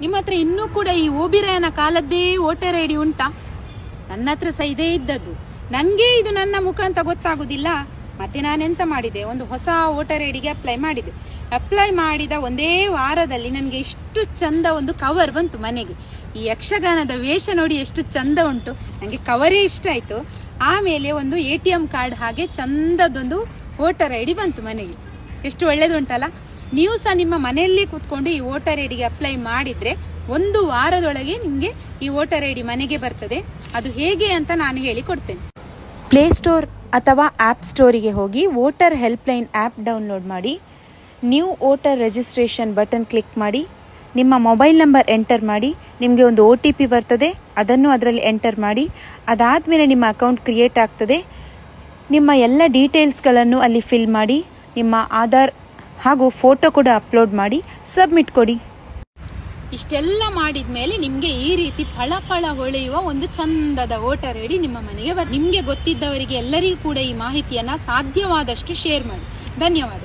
ನಿಮ್ಮ ಹತ್ರ ಇನ್ನೂ ಕೂಡ ಈ ಓಬಿರಾಯನ ಕಾಲದ್ದೇ ವೋಟರ್ ಐಡಿ ಉಂಟಾ? ನನ್ನ ಹತ್ರ ಸಹ ಇದೇ ಇದ್ದದ್ದು. ನನಗೆ ಇದು ನನ್ನ ಮುಖ ಅಂತ ಗೊತ್ತಾಗುದಿಲ್ಲ. ಮತ್ತೆ ನಾನೆಂತ ಮಾಡಿದೆ, ಒಂದು ಹೊಸ ವೋಟರ್ ಐಡಿಗೆ ಅಪ್ಲೈ ಮಾಡಿದೆ. ಅಪ್ಲೈ ಮಾಡಿದ ಒಂದೇ ವಾರದಲ್ಲಿ ನನಗೆ ಇಷ್ಟು ಚಂದ ಒಂದು ಕವರ್ ಬಂತು ಮನೆಗೆ. ಈ ಯಕ್ಷಗಾನದ ವೇಷ ನೋಡಿ ಎಷ್ಟು ಚಂದ ಉಂಟು, ನನಗೆ ಕವರೇ ಇಷ್ಟ ಆಯ್ತು. ಆಮೇಲೆ ಒಂದು ATM ಕಾರ್ಡ್ ಹಾಗೆ ಚಂದದೊಂದು ವೋಟರ್ ಐಡಿ ಬಂತು ಮನೆಗೆ. ಎಷ್ಟು ಒಳ್ಳೇದುಂಟಲ್ಲ. ನೀವು ಸಹ ನಿಮ್ಮ ಮನೆಯಲ್ಲೇ ಕೂತ್ಕೊಂಡು ಈ ವೋಟರ್ ಐಡಿಗೆ ಅಪ್ಲೈ ಮಾಡಿದ್ರೆ ಒಂದು ವಾರದೊಳಗೆ ನಿಮಗೆ ಈ ವೋಟರ್ ಐಡಿ ಮನೆಗೆ ಬರ್ತದೆ. ಅದು ಹೇಗೆ ಅಂತ ನಾನು ಹೇಳಿಕೊಡ್ತೇನೆ. ಪ್ಲೇಸ್ಟೋರ್ ಅಥವಾ ಆ್ಯಪ್ ಸ್ಟೋರಿಗೆ ಹೋಗಿ ವೋಟರ್ ಹೆಲ್ಪ್ಲೈನ್ ಆ್ಯಪ್ ಡೌನ್ಲೋಡ್ ಮಾಡಿ, new voter registration button click ಮಾಡಿ, ನಿಮ್ಮ ಮೊಬೈಲ್ ನಂಬರ್ ಎಂಟರ್ ಮಾಡಿ, ನಿಮಗೆ ಒಂದು OTP ಬರ್ತದೆ, ಅದನ್ನು ಅದರಲ್ಲಿ ಎಂಟರ್ ಮಾಡಿ. ಅದಾದಮೇಲೆ ನಿಮ್ಮ ಅಕೌಂಟ್ ಕ್ರಿಯೇಟ್ ಆಗ್ತದೆ. ನಿಮ್ಮ ಎಲ್ಲ ಡೀಟೇಲ್ಸ್ಗಳನ್ನು ಅಲ್ಲಿ ಫಿಲ್ ಮಾಡಿ, ನಿಮ್ಮ ಆಧಾರ್ ಹಾಗೂ ಫೋಟೋ ಕೂಡ ಅಪ್ಲೋಡ್ ಮಾಡಿ ಸಬ್ಮಿಟ್ ಕೊಡಿ. ಇಷ್ಟೆಲ್ಲ ಮಾಡಿದ ಮೇಲೆ ನಿಮಗೆ ಈ ರೀತಿ ಫಳ ಫಳ ಹೊಳೆಯುವ ಒಂದು ಚಂದದ ವೋಟರ್ ಐಡಿ ನಿಮ್ಮ ಮನೆಗೆ ನಿಮಗೆ ಗೊತ್ತಿದ್ದವರಿಗೆ ಎಲ್ಲರಿಗೂ ಕೂಡ ಈ ಮಾಹಿತಿಯನ್ನು ಸಾಧ್ಯವಾದಷ್ಟು ಶೇರ್ ಮಾಡಿ. ಧನ್ಯವಾದ.